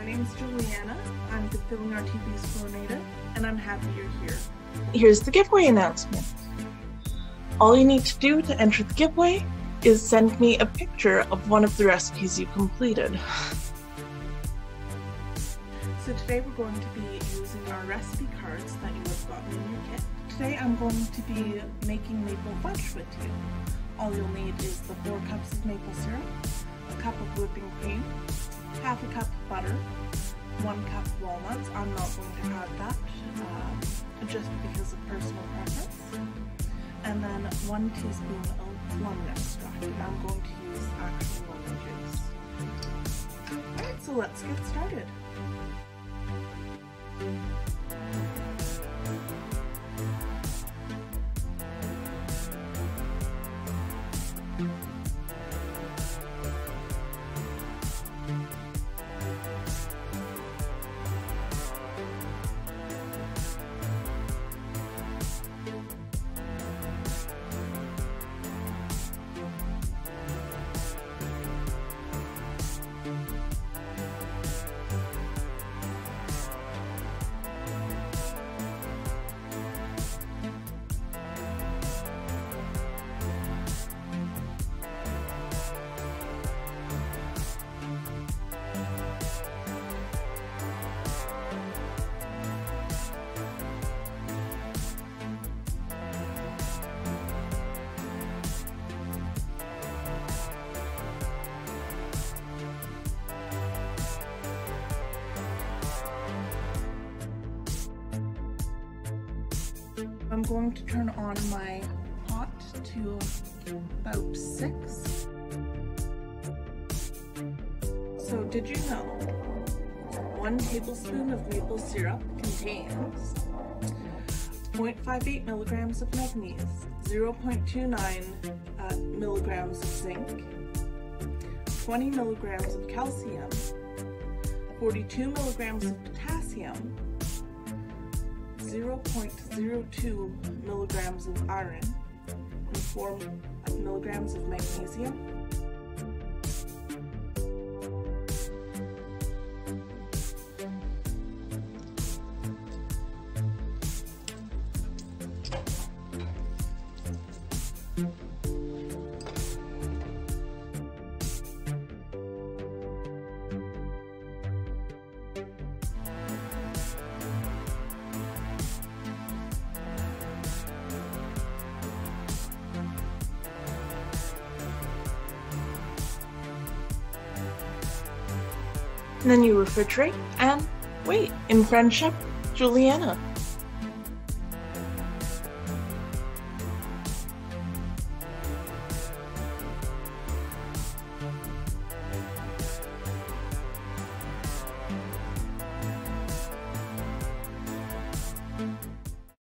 my name is Juliana. I'm the Filling Our TV's coordinator, and I'm happy you're here. Here's the giveaway announcement. All you need to do to enter the giveaway is send me a picture of one of the recipes you completed. So today we're going to be using our recipe cards that you have gotten in your kit. Today I'm going to be making maple fudge with you. All you'll need is the 4 cups of maple syrup, a cup of whipping cream, half a cup of butter, 1 cup of walnuts. I'm not going to add that just because of personal preference. And then 1 teaspoon of lemon extract, and I'm going to use actual lemon juice. Alright, so let's get started. I'm going to turn on my pot to about 6. So did you know 1 tablespoon of maple syrup contains 0.58 milligrams of magnesium, 0.29 milligrams of zinc, 20 milligrams of calcium, 42 milligrams of potassium, 0.02 milligrams of iron, and 4 milligrams of magnesium. And then you refrigerate and wait. In friendship, Juliana.